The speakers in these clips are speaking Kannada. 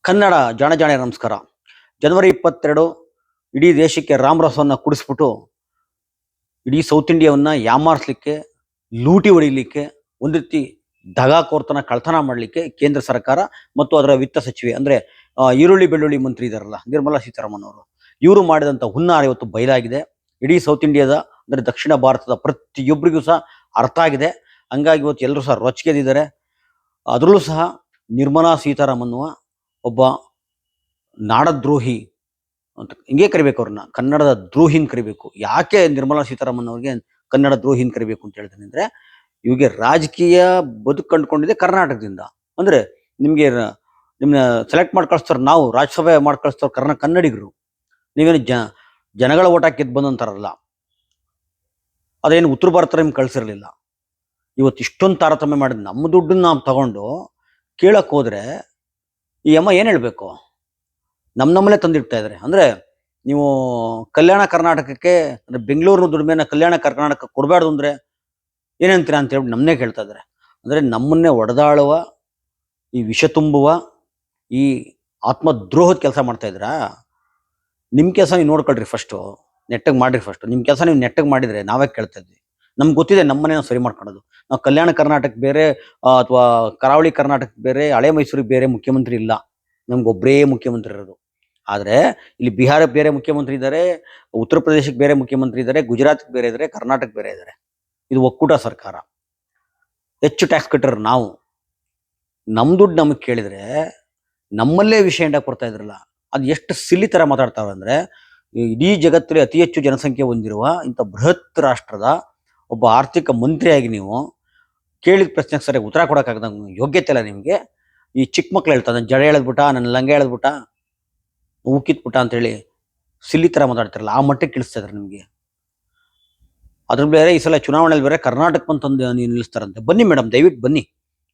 ಕನ್ನಡ ಜಾಣ ಜಾಣೆ ನಮಸ್ಕಾರ. ಜನವರಿ 22 ಇಡೀ ದೇಶಕ್ಕೆ ರಾಮರಸವನ್ನ ಕುಡಿಸ್ಬಿಟ್ಟು ಇಡೀ ಸೌತ್ ಇಂಡಿಯಾವನ್ನ ಯಾಮಾರಿಸ್ಲಿಕ್ಕೆ, ಲೂಟಿ ಹೊಡಿಲಿಕ್ಕೆ, ಒಂದು ರೀತಿ ದಗಾಕೋರ್ತನ ಕಳ್ತನ ಮಾಡಲಿಕ್ಕೆ ಕೇಂದ್ರ ಸರ್ಕಾರ ಮತ್ತು ಅದರ ವಿತ್ತ ಸಚಿವೆ ಅಂದ್ರೆ ಈರುಳ್ಳಿ ಬೆಳ್ಳುಳ್ಳಿ ಮಂತ್ರಿ ಇದಾರಲ್ಲ ನಿರ್ಮಲಾ ಸೀತಾರಾಮನ್ ಅವರು, ಇವರು ಮಾಡಿದಂಥ ಹುನ್ನಾರ ಇವತ್ತು ಬಯಲಾಗಿದೆ. ಇಡೀ ಸೌತ್ ಇಂಡಿಯಾದ ಅಂದ್ರೆ ದಕ್ಷಿಣ ಭಾರತದ ಪ್ರತಿಯೊಬ್ಬರಿಗೂ ಸಹ ಅರ್ಥ ಆಗಿದೆ. ಹಂಗಾಗಿ ಇವತ್ತು ಎಲ್ಲರೂ ಸಹ ರೊಚ್ಚಿಗೆದಿದ್ದಾರೆ. ಅದರಲ್ಲೂ ಸಹ ನಿರ್ಮಲಾ ಸೀತಾರಾಮನ್ ಒಬ್ಬ ನಾಡದ್ರೋಹಿ ಅಂತ ಹಿಂಗೆ ಕರಿಬೇಕು ಅವ್ರನ್ನ, ಕನ್ನಡದ ದ್ರೋಹಿನ್ ಕರಿಬೇಕು. ಯಾಕೆ ನಿರ್ಮಲಾ ಸೀತಾರಾಮನ್ ಅವ್ರಿಗೆ ಕನ್ನಡ ದ್ರೋಹಿನ್ ಕರಿಬೇಕು ಅಂತ ಹೇಳ್ತೇನೆ ಅಂದ್ರೆ, ಇವಿಗೆ ರಾಜಕೀಯ ಬದುಕು ಕಂಡುಕೊಂಡಿದೆ ಕರ್ನಾಟಕದಿಂದ. ಅಂದ್ರೆ ನಿಮ್ಗೆ ನಿಮ್ನ ಸೆಲೆಕ್ಟ್ ಮಾಡಿ ಕಳಿಸ್ತಾರೆ, ನಾವು ರಾಜ್ಯಸಭೆ ಮಾಡಿ ಕಳಿಸ್ತಾರೆ ಕನ್ನಡಿಗರು. ನೀವೇನು ಜನಗಳ ಓಟ್ ಹಾಕಿ ಬಂದಂತಾರಲ್ಲ, ಅದೇನು ಉತ್ತರ ಭಾರತ ನಿಮ್ಗೆ ಕಳ್ಸಿರ್ಲಿಲ್ಲ. ಇವತ್ತು ಇಷ್ಟೊಂದು ತಾರತಮ್ಯ ಮಾಡಿದ್ ನಮ್ಮ ದುಡ್ಡನ್ನ ನಾವು ತಗೊಂಡು ಕೇಳಕ್ ಹೋದ್ರೆ ಈ ಅಮ್ಮ ಏನ್ ಹೇಳ್ಬೇಕು? ನಮ್ಮಲ್ಲೇ ತಂದಿಡ್ತಾ ಇದ್ದಾರೆ. ಅಂದ್ರೆ ನೀವು ಕಲ್ಯಾಣ ಕರ್ನಾಟಕಕ್ಕೆ ಅಂದ್ರೆ ಬೆಂಗಳೂರು ದುಡಿಮೆನ ಕಲ್ಯಾಣ ಕರ್ನಾಟಕ ಕೊಡಬಾರ್ದು ಅಂದ್ರೆ ಏನಂತೀರಾ ಅಂತ ಹೇಳಿ ನಮ್ಮನ್ನೇ ಕೇಳ್ತಾ ಇದ್ದಾರೆ. ಅಂದ್ರೆ ನಮ್ಮನ್ನೇ ಒಡೆದಾಳುವ, ಈ ವಿಷ ತುಂಬುವ, ಈ ಆತ್ಮದ್ರೋಹದ ಕೆಲಸ ಮಾಡ್ತಾ ಇದ್ರಾ? ನಿಮ್ ಕೆಲಸ ನೀವು ನೋಡ್ಕೊಳ್ರಿ, ಫಸ್ಟು ನೆಟ್ಟಗೆ ಮಾಡ್ರಿ. ಫಸ್ಟ್ ನಿಮ್ ಕೆಲಸ ನೀವು ನೆಟ್ಟಗೆ ಮಾಡಿದ್ರೆ ನಾವೇ ಕೇಳ್ತಾ ಇದ್ವಿ. ನಮ್ಗೆ ಗೊತ್ತಿದೆ ನಮ್ಮನ್ನೇ ನಾವು ಸರಿ ಮಾಡ್ಕೊಳ್ಳೋದು. ನಾವು ಕಲ್ಯಾಣ ಕರ್ನಾಟಕ ಬೇರೆ ಅಥವಾ ಕರಾವಳಿ ಕರ್ನಾಟಕ ಬೇರೆ, ಹಳೆ ಮೈಸೂರಿಗೆ ಬೇರೆ ಮುಖ್ಯಮಂತ್ರಿ ಇಲ್ಲ. ನಮ್ಗೊಬ್ಬರೇ ಮುಖ್ಯಮಂತ್ರಿ ಇರೋದು. ಆದ್ರೆ ಇಲ್ಲಿ ಬಿಹಾರಕ್ಕೆ ಬೇರೆ ಮುಖ್ಯಮಂತ್ರಿ ಇದ್ದಾರೆ, ಉತ್ತರ ಪ್ರದೇಶಕ್ಕೆ ಬೇರೆ ಮುಖ್ಯಮಂತ್ರಿ ಇದ್ದಾರೆ, ಗುಜರಾತ್ಗೆ ಬೇರೆ ಇದ್ದಾರೆ, ಕರ್ನಾಟಕ ಬೇರೆ ಇದ್ದಾರೆ. ಇದು ಒಕ್ಕೂಟ ಸರ್ಕಾರ. ಹೆಚ್ಚು ಟ್ಯಾಕ್ಸ್ ಕಟ್ಟರು ನಾವು. ನಮ್ ದುಡ್ಡು ನಮಗ್ ಕೇಳಿದ್ರೆ ನಮ್ಮಲ್ಲೇ ವಿಷಯ ಎಂಡ ಕೊಡ್ತಾ ಇದ್ರಲ್ಲ, ಅದು ಎಷ್ಟು ಸಿಲ್ಲಿ ತರ ಮಾತಾಡ್ತಾವೆ ಅಂದ್ರೆ, ಇಡೀ ಜಗತ್ತಲ್ಲಿ ಅತಿ ಹೆಚ್ಚು ಜನಸಂಖ್ಯೆ ಹೊಂದಿರುವ ಇಂಥ ಬೃಹತ್ ರಾಷ್ಟ್ರದ ಒಬ್ಬ ಆರ್ಥಿಕ ಮಂತ್ರಿಯಾಗಿ ನೀವು ಕೇಳಿದ ಪ್ರಶ್ನೆಗೆ ಸರಿಯಾಗಿ ಉತ್ತರ ಕೊಡೋಕ್ಕಾಗದ ಯೋಗ್ಯತೆ ಇಲ್ಲ ನಿಮಗೆ. ಈ ಚಿಕ್ಕ ಮಕ್ಳು ಹೇಳ್ತಾರೆ, ನನ್ನ ಜಡ ಎಳೆದ್ಬಿಟ್ಟ, ನನ್ನ ಲಂಗ ಎಳೆದ್ಬಿಟ್ಟ, ಉಕ್ಕಿತ್ಬಿಟ್ಟ ಅಂತ ಹೇಳಿ ಸಿಲ್ಲಿ ತರ ಮಾತಾಡ್ತಿರಲ್ಲ, ಆ ಮಟ್ಟಕ್ಕೆ ಇಳಿಸ್ತಾ ಇದ್ದಾರೆ ನಿಮ್ಗೆ. ಅದ್ರ ಬೇರೆ ಈ ಸಲ ಚುನಾವಣೆಯಲ್ಲಿ ಬೇರೆ ಕರ್ನಾಟಕ ಬಂತಂದು ನೀವು ನಿಲ್ಲಿಸ್ತಾರಂತೆ. ಬನ್ನಿ ಮೇಡಮ್, ದಯವಿಟ್ಟು ಬನ್ನಿ.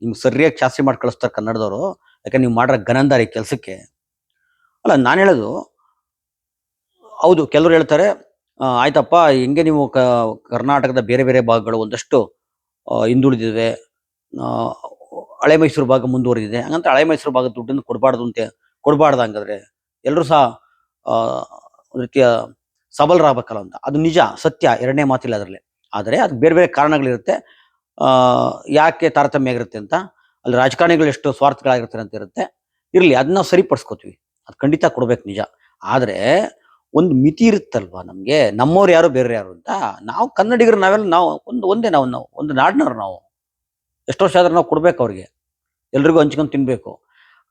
ನಿಮ್ಗೆ ಸರಿಯಾಗಿ ಶಾಸ್ತಿ ಮಾಡಿ ಕಳಿಸ್ತಾರೆ ಕನ್ನಡದವರು. ಯಾಕಂದ್ರೆ ನೀವು ಮಾಡ್ರ ಗನಂದಾರಿ ಕೆಲಸಕ್ಕೆ. ಅಲ್ಲ, ನಾನು ಹೇಳೋದು ಹೌದು. ಕೆಲವರು ಹೇಳ್ತಾರೆ ಆಯ್ತಪ್ಪ, ಹೆಂಗೆ ನೀವು ಕರ್ನಾಟಕದ ಬೇರೆ ಬೇರೆ ಭಾಗಗಳು ಒಂದಷ್ಟು ಹಿಂದುಳಿದಿವೆ, ಹಳೆ ಮೈಸೂರು ಭಾಗ ಮುಂದುವರಿದಿದೆ, ಹಂಗಂತ ಹಳೆ ಮೈಸೂರು ಭಾಗದ ದುಡ್ಡನ್ನು ಕೊಡಬಾರ್ದು ಹಂಗಾದ್ರೆ ಎಲ್ಲರೂ ಸಹ ಒಂದು ರೀತಿಯ ಸಬಲರಾಗಬೇಕಲ್ಲ ಅಂತ. ಅದು ನಿಜ, ಸತ್ಯ, ಎರಡನೇ ಮಾತಿಲ್ಲ ಅದರಲ್ಲಿ. ಆದರೆ ಅದು ಬೇರೆ ಬೇರೆ ಕಾರಣಗಳಿರುತ್ತೆ. ಯಾಕೆ ತಾರತಮ್ಯ ಆಗಿರುತ್ತೆ ಅಂತ, ಅಲ್ಲಿ ರಾಜಕಾರಣಿಗಳು ಎಷ್ಟು ಸ್ವಾರ್ಥಗಳಾಗಿರ್ತಾರೆ ಅಂತ ಇರುತ್ತೆ. ಇರಲಿ, ಅದನ್ನ ನಾವು ಸರಿಪಡಿಸ್ಕೋತೀವಿ, ಅದು ಖಂಡಿತ ಕೊಡ್ಬೇಕು ನಿಜ. ಆದರೆ ಒಂದು ಮಿತಿ ಇರುತ್ತಲ್ವಾ ನಮಗೆ, ನಮ್ಮವ್ರು ಯಾರು ಬೇರೆ ಯಾರು ಅಂತ. ನಾವು ಕನ್ನಡಿಗರು, ನಾವೆಲ್ಲ ನಾವು ಒಂದೇ, ನಾವು ಒಂದು ನಾಡಿನವ್ರು. ನಾವು ಎಷ್ಟು ವರ್ಷ ಆದ್ರೆ ನಾವು ಕೊಡ್ಬೇಕು ಅವ್ರಿಗೆ, ಎಲ್ರಿಗೂ ಹಂಚ್ಕೊಂಡು ತಿನ್ಬೇಕು.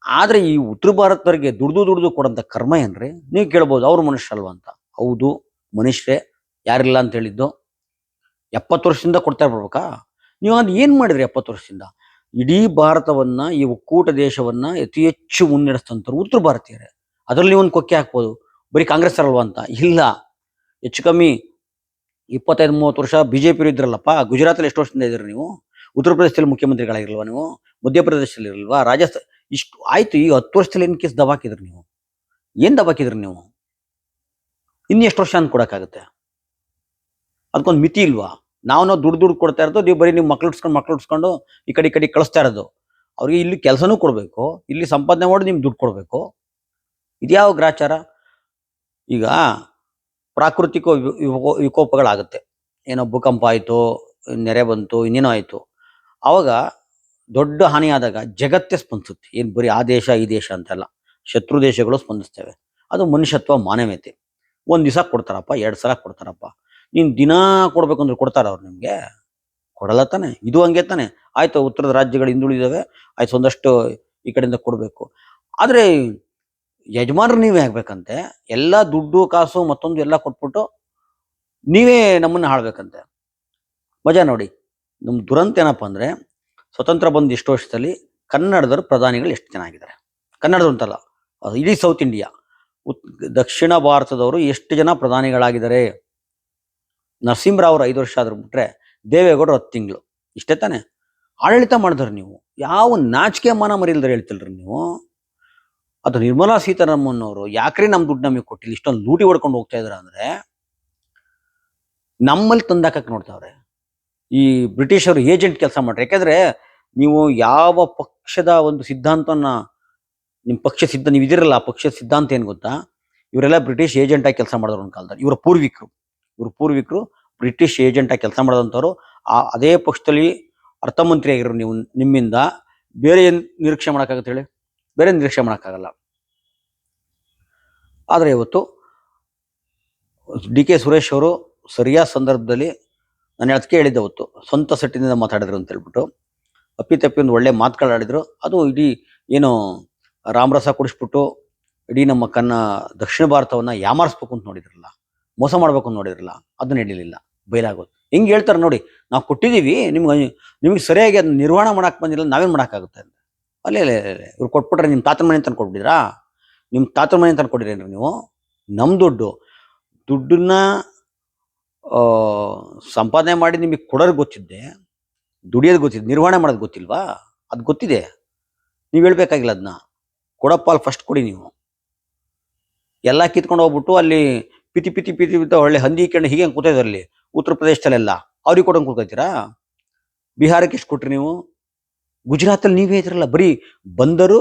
ಆದ್ರೆ ಈ ಉತ್ತರ ಭಾರತದವರಿಗೆ ದುಡ್ದು ಕೊಡಂತ ಕರ್ಮ ಏನ್ರಿ? ನೀವು ಕೇಳ್ಬೋದು, ಅವ್ರು ಮನುಷ್ಯರಲ್ವಾ ಅಂತ. ಹೌದು, ಮನುಷ್ಯರೇ, ಯಾರಿಲ್ಲ ಅಂತ ಹೇಳಿದ್ದು. 70 ವರ್ಷದಿಂದ ಕೊಡ್ತಾ ಬರ್ಬೇಕಾ? ನೀವು ಅದು ಏನ್ ಮಾಡಿದ್ರಿ 70 ವರ್ಷದಿಂದ? ಇಡೀ ಭಾರತವನ್ನ, ಈ ಒಕ್ಕೂಟ ದೇಶವನ್ನ ಅತಿ ಹೆಚ್ಚು ಮುನ್ನಡೆಸ್ತಂತರು ಉತ್ತರ ಭಾರತೀಯರೇ. ಅದರಲ್ಲಿ ಒಂದು ಕೊಕ್ಕೆ ಹಾಕ್ಬೋದು, ಬರೀ ಕಾಂಗ್ರೆಸ್ ಅಲ್ವಾ ಅಂತ. ಇಲ್ಲ, ಹೆಚ್ಚು ಕಮ್ಮಿ 25-30 ವರ್ಷ ಬಿಜೆಪಿ ಇದ್ರಲ್ಲಪ್ಪ. ಗುಜರಾತಲ್ಲಿ ಎಷ್ಟು ವರ್ಷದಿಂದ ಇದ್ರಿ ನೀವು? ಉತ್ತರ ಪ್ರದೇಶದಲ್ಲಿ ಮುಖ್ಯಮಂತ್ರಿಗಳಾಗಿರ್ಲ್ವಾ ನೀವು? ಮಧ್ಯಪ್ರದೇಶದಲ್ಲಿ ಇರಲ್ವಾ? ರಾಜಸ್ಥಾನ ಇಷ್ಟು ಆಯ್ತು. ಈ 10 ವರ್ಷದಲ್ಲಿ ಏನ್ ಕೇಸ್ ದಬಾಕಿದ್ರಿ ನೀವು? ಏನ್ ದಬಾಕಿದ್ರಿ ನೀವು? ಇನ್ನು ಎಷ್ಟು ವರ್ಷ ಅಂತ ಕೊಡಕ್ಕಾಗುತ್ತೆ? ಅದಕ್ಕೊಂದು ಮಿತಿ ಇಲ್ವಾ? ನಾವು ದುಡ್ಡು ಕೊಡ್ತಾ ಇರೋದು, ನೀವು ಬರೀ ನೀವು ಮಕ್ಳು ಉಡ್ಸ್ಕೊಂಡು ಈ ಕಡೆ ಕಳಿಸ್ತಾ ಇರೋದು. ಅವ್ರಿಗೆ ಇಲ್ಲಿ ಕೆಲಸನೂ ಕೊಡ್ಬೇಕು, ಇಲ್ಲಿ ಸಂಪಾದನೆ ಮಾಡಿ ನಿಮ್ಗೆ ದುಡ್ಡು ಕೊಡ್ಬೇಕು. ಇದ್ಯಾವ ಗ್ರಾಚಾರ? ಈಗ ಪ್ರಾಕೃತಿಕ ವಿಕೋಪಗಳಾಗುತ್ತೆ, ಏನೋ ಭೂಕಂಪ ಆಯ್ತು, ನೆರೆ ಬಂತು, ಇನ್ನೇನೋ ಆಯ್ತು. ಅವಾಗ ದೊಡ್ಡ ಹಾನಿ ಆದಾಗ ಜಗತ್ತೇ ಸ್ಪಂದಿಸುತ್ತೆ. ಏನು ಬರೀ ಆ ದೇಶ ಈ ದೇಶ ಅಂತೆಲ್ಲ, ಶತ್ರು ದೇಶಗಳು ಸ್ಪಂದಿಸ್ತೇವೆ. ಅದು ಮನುಷ್ಯತ್ವ, ಮಾನವೀಯತೆ. ಒಂದ್ ದಿವಸ ಕೊಡ್ತಾರಪ್ಪ, 2 ಸಲ ಕೊಡ್ತಾರಪ್ಪ. ನೀನ್ ದಿನಾ ಕೊಡ್ಬೇಕು ಅಂದ್ರೆ ಕೊಡ್ತಾರ ಅವ್ರು ನಿಮ್ಗೆ? ಕೊಡಲ್ಲ ತಾನೆ. ಇದು ಹಂಗೆ ತಾನೆ. ಆಯ್ತು, ಉತ್ತರದ ರಾಜ್ಯಗಳು ಹಿಂದುಳಿದಾವೆ, ಆಯ್ತು, ಒಂದಷ್ಟು ಈ ಕಡೆಯಿಂದ ಕೊಡ್ಬೇಕು. ಆದ್ರೆ ಯಜಮಾನರು ನೀವೇ ಆಗ್ಬೇಕಂತೆ. ಎಲ್ಲ ದುಡ್ಡು ಕಾಸು ಮತ್ತೊಂದು ಎಲ್ಲ ಕೊಟ್ಬಿಟ್ಟು ನೀವೇ ನಮ್ಮನ್ನ ಆಳ್ಬೇಕಂತೆ. ಮಜಾ ನೋಡಿ. ನಮ್ ದುರಂತ ಏನಪ್ಪಾ ಅಂದ್ರೆ, ಸ್ವತಂತ್ರ ಬಂದ ಇಷ್ಟು ವರ್ಷದಲ್ಲಿ ಕನ್ನಡದವರು ಪ್ರಧಾನಿಗಳು ಎಷ್ಟು ಚೆನ್ನಾಗಿದ್ದಾರೆ. ಕನ್ನಡದವ್ರು ಅಂತಲ್ಲ, ಇಡೀ ಸೌತ್ ಇಂಡಿಯಾ, ದಕ್ಷಿಣ ಭಾರತದವರು ಎಷ್ಟು ಜನ ಪ್ರಧಾನಿಗಳಾಗಿದ್ದಾರೆ. ನರಸಿಂಹರಾವ್ ಅವರು 5 ವರ್ಷ ಆದ್ರೂ ಬಿಟ್ರೆ, ದೇವೇಗೌಡರು 10 ತಿಂಗಳು. ಇಷ್ಟೇ ತಾನೆ ಆಡಳಿತ ಮಾಡಿದ್ರಿ ನೀವು. ಯಾವ ನಾಚಿಕೆ ಮಾನ ಮರಿಲ್ದ್ರೆ ಹೇಳ್ತಿಲ್ರಿ ನೀವು? ಅದು ನಿರ್ಮಲಾ ಸೀತಾರಾಮನ್ ಅವರು ಯಾಕ್ರಿ ನಮ್ ದುಡ್ಡು ನಮಗೆ ಕೊಟ್ಟಿಲ್ಲ, ಇಷ್ಟೊಂದು ಲೂಟಿ ಹೊಡ್ಕೊಂಡು ಹೋಗ್ತಾ ಇದ್ರ ಅಂದ್ರೆ ನಮ್ಮಲ್ಲಿ ತಂದಾಕಕ್ ನೋಡ್ತಾವ್ರೆ. ಈ ಬ್ರಿಟಿಷರು ಏಜೆಂಟ್ ಕೆಲಸ ಮಾಡ್ರಿ. ಯಾಕಂದ್ರೆ ನೀವು ಯಾವ ಪಕ್ಷದ ಒಂದು ಸಿದ್ಧಾಂತವನ್ನ ನಿಮ್ಮ ಪಕ್ಷ ಸಿದ್ಧ ನೀವು ಇದಿರಲ್ಲ, ಆ ಪಕ್ಷದ ಸಿದ್ಧಾಂತ ಏನು ಗೊತ್ತಾ? ಇವರೆಲ್ಲ ಬ್ರಿಟಿಷ್ ಏಜೆಂಟ್ ಆಗಿ ಕೆಲಸ ಮಾಡಿದವರು ಒಂದು ಕಾಲದಲ್ಲಿ. ಇವರ ಪೂರ್ವಿಕರು ಬ್ರಿಟಿಷ್ ಏಜೆಂಟ್ ಆಗಿ ಕೆಲಸ ಮಾಡಿದಂಥವ್ರು. ಅದೇ ಪಕ್ಷದಲ್ಲಿ ಅರ್ಥಮಂತ್ರಿ ಆಗಿರೋ ನೀವು, ನಿಮ್ಮಿಂದ ಬೇರೆ ಏನು ನಿರೀಕ್ಷೆ ಮಾಡೋಕ್ಕಾಗತ್ತೆ ಹೇಳಿ? ಬೇರೆ ನಿರೀಕ್ಷೆ ಮಾಡೋಕ್ಕಾಗಲ್ಲ. ಆದರೆ ಇವತ್ತು ಡಿ ಕೆ ಸುರೇಶ್ ಅವರು ಸರಿಯಾದ ಸಂದರ್ಭದಲ್ಲಿ, ನಾನು ಅದಕ್ಕೆ ಹೇಳಿದ್ದೆ ಅವತ್ತು, ಸ್ವಂತ ಸೆಟ್ಟಿನಿಂದ ಮಾತಾಡಿದ್ರು ಅಂತ ಹೇಳ್ಬಿಟ್ಟು ಅಪ್ಪಿತಪ್ಪಿ ಒಂದು ಒಳ್ಳೆ ಮಾತುಗಳಾಡಿದ್ರು. ಅದು ಇಡೀ ಏನು ರಾಮರಸ ಕುಡಿಸ್ಬಿಟ್ಟು ಇಡೀ ನಮ್ಮ ದಕ್ಷಿಣ ಭಾರತವನ್ನ ಯಾಮಾರಿಸ್ಬೇಕು ಅಂತ ನೋಡಿದ್ರಲ್ಲ, ಮೋಸ ಮಾಡ್ಬೇಕು ಅಂತ ನೋಡಿದ್ರಲ್ಲ, ಅದು ನಡೀಲಿಲ್ಲ, ಬಯಲಾಗೋದು. ಹೆಂಗೆ ಹೇಳ್ತಾರೆ ನೋಡಿ, ನಾವು ಕೊಟ್ಟಿದ್ದೀವಿ ನಿಮ್ಗೆ ಸರಿಯಾಗಿ ಅದನ್ನ ನಿರ್ವಹಣೆ ಮಾಡಕ್ಕೆ ಬಂದಿಲ್ಲ, ನಾವೇನು ಮಾಡೋಕ್ಕಾಗುತ್ತೆ ಅಂತ. ಅಲ್ಲೇ ಇವ್ರು ಕೊಟ್ಬಿಟ್ರೆ ನಿಮ್ಮ ತಾತನ ಮನೆ ತಂದು ಕೊಟ್ಬಿಟ್ಟಿದ್ರಾ? ನಿಮ್ಮ ತಾತನ ಮನೆ ತಂದು ಕೊಟ್ಟಿರೇನ್ರಿ ನೀವು? ನಮ್ಮ ದುಡ್ಡನ್ನ ಸಂಪಾದನೆ ಮಾಡಿ ನಿಮಗೆ ಕೊಡೋದು ಗೊತ್ತಿದ್ದೆ, ದುಡಿಯೋದು ಗೊತ್ತಿದೆ, ನಿರ್ವಹಣೆ ಮಾಡೋದು ಗೊತ್ತಿಲ್ವಾ? ಅದು ಗೊತ್ತಿದೆ, ನೀವು ಹೇಳ್ಬೇಕಾಗಿಲ್ಲ. ಅದನ್ನ ಕೊಡಪ್ಪ, ಅಲ್ಲಿ ಫಸ್ಟ್ ಕೊಡಿ. ನೀವು ಎಲ್ಲ ಕಿತ್ಕೊಂಡು ಹೋಗ್ಬಿಟ್ಟು ಅಲ್ಲಿ ಪಿತಿ ಒಳ್ಳೆ ಹಂದಿ ಕಂಡು ಹೀಗೆ ಕೂತಿದ್ರಲ್ಲಿ ಉತ್ತರ ಪ್ರದೇಶದಲ್ಲೆಲ್ಲ ಅವ್ರಿಗೆ ಕೊಡಂಗೆ ಕೂತ್ಕೊಳ್ತೀರಾ? ಬಿಹಾರಕ್ಕೆ ಎಷ್ಟು ಕೊಟ್ರಿ ನೀವು? ಗುಜರಾತಲ್ಲಿ ನೀವೇ ಇದ್ರಲ್ಲ, ಬರೀ ಬಂದರು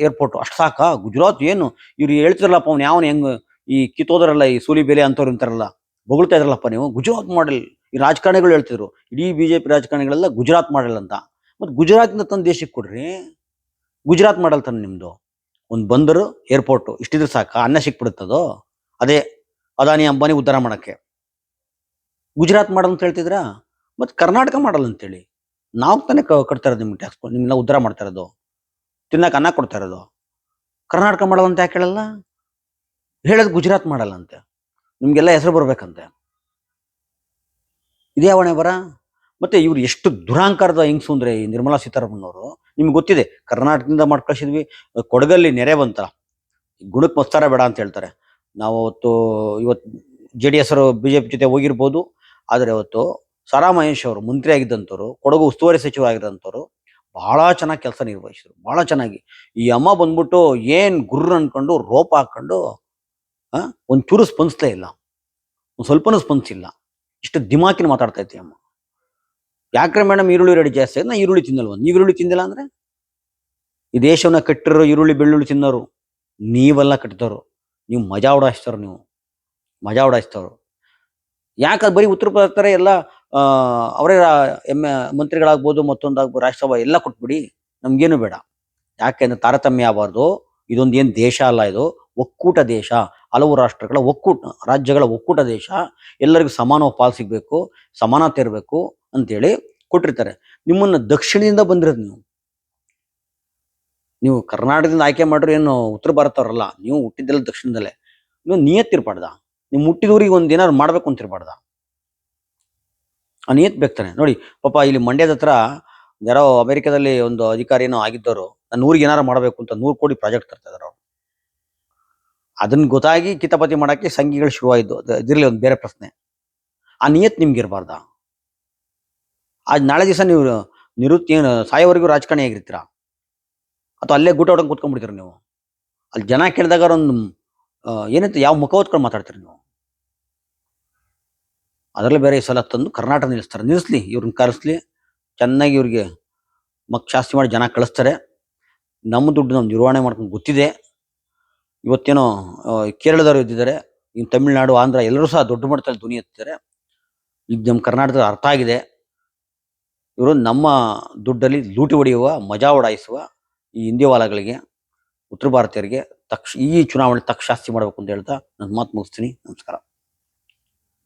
ಏರ್ಪೋರ್ಟ್ ಅಷ್ಟು ಸಾಕಾ? ಗುಜರಾತ್ ಏನು ಇವ್ರು ಹೇಳ್ತಿರಲ್ಲಪ್ಪ, ಅವ್ನು ಯಾವನು ಹೆಂಗ್ ಈ ಕಿತ್ತೋದ್ರಲ್ಲ, ಈ ಸೂಲಿ ಬೇಲೆ ಅಂತವ್ರು ಅಂತಾರಲ್ಲ, ಬೊಗಳ್ತಾ ಇದ್ರಲ್ಲಪ್ಪ ನೀವು. ಗುಜರಾತ್ ಮಾಡೆಲ್ ಈ ರಾಜಕಾರಣಿಗಳು ಹೇಳ್ತಿದ್ರು, ಇಡೀ ಬಿಜೆಪಿ ರಾಜಕಾರಣಿಗಳೆಲ್ಲ ಗುಜರಾತ್ ಮಾಡೆಲ್ ಅಂತ. ಮತ್ತು ಗುಜರಾತಿಂದ ತಂದು ದೇಶಕ್ಕೆ ಕೊಡ್ರಿ. ಗುಜರಾತ್ ಮಾಡಲ್ ತಾನೆ ನಿಮ್ದು. ಒಂದು ಬಂದರು ಏರ್ಪೋರ್ಟು ಇಷ್ಟಿದ್ರೆ ಸಾಕ, ಅನ್ನ ಸಿಕ್ಬಿಡುತ್ತದೋ? ಅದೇ ಅದಾನಿ ಅಂಬಾನಿ ಉದ್ಧಾರ ಮಾಡಕ್ಕೆ ಗುಜರಾತ್ ಮಾಡಲ್ ಅಂತ ಹೇಳ್ತಿದ್ರಾ? ಮತ್ತು ಕರ್ನಾಟಕ ಮಾಡಲ್ ಅಂತೇಳಿ ನಾವು ತಾನೇ ಕಟ್ತಾ ಇರೋದು ನಿಮ್ಗೆ ಟ್ಯಾಕ್ಸ್, ನಿಮ್ಮನ್ನ ಉದ್ಧಾರ ಮಾಡ್ತಾ ಇರೋದು, ತಿನ್ನಕ್ಕೆ ಅನ್ನ ಕೊಡ್ತಾ ಇರೋದು. ಕರ್ನಾಟಕ ಮಾಡಲ್ ಅಂತ ಯಾಕೆ ಹೇಳಲ್ಲ? ಹೇಳೋದು ಗುಜರಾತ್ ಮಾಡಲ್ಲ ಅಂತೆ, ನಿಮ್ಗೆಲ್ಲ ಹೆಸರು ಬರ್ಬೇಕಂತೆ. ಇದೇ ಅವಣೆ ಬರ. ಮತ್ತೆ ಇವ್ರು ಎಷ್ಟು ದುರಾಂಕಾರದ ಹಿಂಗ್ಸು ಅಂದ್ರೆ ಈ ನಿರ್ಮಲಾ ಸೀತಾರಾಮನ್ ಅವರು, ನಿಮ್ಗೆ ಗೊತ್ತಿದೆ, ಕರ್ನಾಟಕದಿಂದ ಮಾಡ್ಕಳಿಸಿದ್ವಿ, ಕೊಡಗಲ್ಲಿ ನೆರೆ ಬಂತ, ಗುಣಕ್ಕೆ ಮಸ್ತಾರ ಬೇಡ ಅಂತ ಹೇಳ್ತಾರೆ. ನಾವು ಇವತ್ತು JDS ಅವರು ಬಿಜೆಪಿ ಜೊತೆ ಹೋಗಿರ್ಬೋದು, ಆದರೆ ಅವತ್ತು ಸಾರಾ ಮಹೇಶ್ ಅವರು ಮಂತ್ರಿ ಆಗಿದ್ದಂಥವ್ರು, ಕೊಡಗು ಉಸ್ತುವಾರಿ ಸಚಿವರಾಗಿದ್ದಂಥವ್ರು, ಬಹಳ ಚೆನ್ನಾಗಿ ಕೆಲಸ ನಿರ್ವಹಿಸಿದ್ರು, ಬಹಳ ಚೆನ್ನಾಗಿ. ಈ ಅಮ್ಮ ಬಂದ್ಬಿಟ್ಟು ಏನ್ ಗುರ್ರ ಅನ್ಕೊಂಡು ರೋಪ ಹಾಕೊಂಡು ಒಂಚೂರು ಸ್ಪಂದಿಸ್ಲೇ ಇಲ್ಲ, ಒಂದು ಸ್ವಲ್ಪನೂ ಸ್ಪಂದಿಸಿಲ್ಲ. ಇಷ್ಟು ದಿಮಾಕಿನ ಮಾತಾಡ್ತಾ ಇರ್ತೀವಿ ಅಮ್ಮ. ಯಾಕ್ರೆ ಮೇಡಮ್ ಈರುಳ್ಳಿ ರೇಟ್ ಜಾಸ್ತಿ? ನಾ ಈರುಳ್ಳಿ ತಿನ್ನಲ್ವ? ನೀವು ಈರುಳ್ಳಿ ತಿಂದಿಲ್ಲ ಅಂದ್ರೆ? ಈ ದೇಶವನ್ನ ಕಟ್ಟಿರೋ ಈರುಳ್ಳಿ ಬೆಳ್ಳುಳ್ಳಿ ತಿನ್ನೋರು ನೀವೆಲ್ಲ ಕಟ್ಟಿದವರು. ನೀವು ಮಜಾ ಉಡಾಯಿಸ್ತವ್ರು, ನೀವು ಮಜಾ ಉಡಾಯಿಸ್ತವ್ರು. ಯಾಕೆ ಬರೀ ಉತ್ತರ ಪ್ರದೇಶ ಎಲ್ಲ ಅವರೇ ಮಂತ್ರಿಗಳಾಗ್ಬೋದು, ಮತ್ತೊಂದಾಗ್ಬೋದು, ರಾಜ್ಯಸಭಾ ಎಲ್ಲ ಕೊಟ್ಬಿಡಿ, ನಮ್ಗೇನು ಬೇಡ. ಯಾಕೆಂದ್ರೆ ತಾರತಮ್ಯ ಆಗಬಾರ್ದು. ಇದೊಂದು ಏನು ದೇಶ ಅಲ್ಲ, ಇದು ಒಕ್ಕೂಟ ದೇಶ, ಹಲವು ರಾಷ್ಟ್ರಗಳ ಒಕ್ಕೂಟ, ರಾಜ್ಯಗಳ ಒಕ್ಕೂಟ ದೇಶ. ಎಲ್ಲರಿಗೂ ಸಮಾನ ಪಾಲು ಸಿಗ್ಬೇಕು, ಸಮಾನತೆ ಇರಬೇಕು ಅಂತೇಳಿ ಕೊಟ್ಟಿರ್ತಾರೆ. ನಿಮ್ಮನ್ನ ದಕ್ಷಿಣದಿಂದ ಬಂದಿರೋದು ನೀವು ಕರ್ನಾಟಕದಿಂದ ಆಯ್ಕೆ ಮಾಡ್ರಿ, ಏನು ಉತ್ತರ ಭಾರತವ್ರಲ್ಲ, ನೀವು ಹುಟ್ಟಿದ್ದೆಲ್ಲ ದಕ್ಷಿಣದಲ್ಲೇ. ನೀವು ನಿಯತ್ತಿರ್ಬಾರ್ದ, ನೀವು ಹುಟ್ಟಿದವ್ರಿಗೆ ಒಂದು ಏನಾದ್ರು ಮಾಡ್ಬೇಕು ಅಂತಿರ್ಬಾರ್ದ? ಆ ನಿಯತ್ ಬೇಕಾನೆ ನೋಡಿ. ಪಾಪ ಇಲ್ಲಿ ಮಂಡ್ಯದ ಹತ್ರ ಯಾರೋ ಅಮೆರಿಕದಲ್ಲಿ ಒಂದು ಅಧಿಕಾರಿನೋ ಆಗಿದ್ದವರು, ನಾನು ಊರಿಗೆ ಏನಾರು ಮಾಡಬೇಕು ಅಂತ 100 ಕೋಟಿ ಪ್ರಾಜೆಕ್ಟ್ ತರ್ತಾ ಇದಾರೆ ಅವ್ರು. ಅದನ್ನ ಗೊತ್ತಾಗಿ ಕಿತಾಪತಿ ಮಾಡಕ್ಕೆ ಸಂಘಿಗಳು ಶುರುವಾಯಿದ್ದು. ಅದಿರಲಿ, ಒಂದು ಬೇರೆ ಪ್ರಶ್ನೆ. ಆ ನಿಯತ್ ನಿಮ್ಗೆ ಇರಬಾರ್ದ? ಆಗ ನಾಳೆ ದಿವಸ ನೀವು ಏನು ಸಾಯೋವರೆಗೂ ರಾಜಕಾರಣಿ ಆಗಿರ್ತೀರಾ, ಅಥವಾ ಅಲ್ಲೇ ಗೂಟ ಹೊಡಂಗೆ ಕೂತ್ಕೊಂಡ್ಬಿಡ್ತೀರ ನೀವು? ಅಲ್ಲಿ ಜನ ಕೇಳಿದಾಗ ಒಂದು ಏನಂತ ಯಾವ ಮುಖ ಹೊತ್ಕೊಂಡು ಮಾತಾಡ್ತೀರಿ ನೀವು? ಅದರಲ್ಲಿ ಬೇರೆ ಈ ಸಲ ತಂದು ಕರ್ನಾಟಕ ನಿಲ್ಲಿಸ್ಲಿ, ಇವ್ರನ್ನ ಕರೆಸ್ಲಿ, ಚೆನ್ನಾಗಿ ಇವ್ರಿಗೆ ಶಾಸ್ತಿ ಮಾಡಿ ಜನ ಕಳಿಸ್ತಾರೆ. ನಮ್ಮ ದುಡ್ಡು ನಾವು ನಿರ್ವಹಣೆ ಮಾಡ್ಕೊಂಡು ಗೊತ್ತಿದೆ. ಇವತ್ತೇನೋ ಕೇರಳದವರು ಇದ್ದಿದ್ದಾರೆ, ಇನ್ನು ತಮಿಳುನಾಡು, ಆಂಧ್ರ ಎಲ್ಲರೂ ಸಹ ದೊಡ್ಡ ಮಟ್ಟದಲ್ಲಿ ಧ್ವನಿ ಎತ್ತಿದ್ದಾರೆ. ಈಗ ನಮ್ಮ ಕರ್ನಾಟಕದ ಅರ್ಥ ಆಗಿದೆ, ಇವರು ನಮ್ಮ ದುಡ್ಡಲ್ಲಿ ಲೂಟಿ ಹೊಡೆಯುವ, ಮಜಾ ಉಡಾಯಿಸುವ ಈ ಹಿಂದಿವಾಲಗಳಿಗೆ, ಉತ್ತರ ಭಾರತೀಯರಿಗೆ ಈ ಚುನಾವಣೆ ಶಾಸ್ತಿ ಮಾಡಬೇಕು ಅಂತ ಹೇಳ್ತಾ ನನ್ನ ಮಾತು ಮುಗಿಸ್ತೀನಿ. ನಮಸ್ಕಾರ.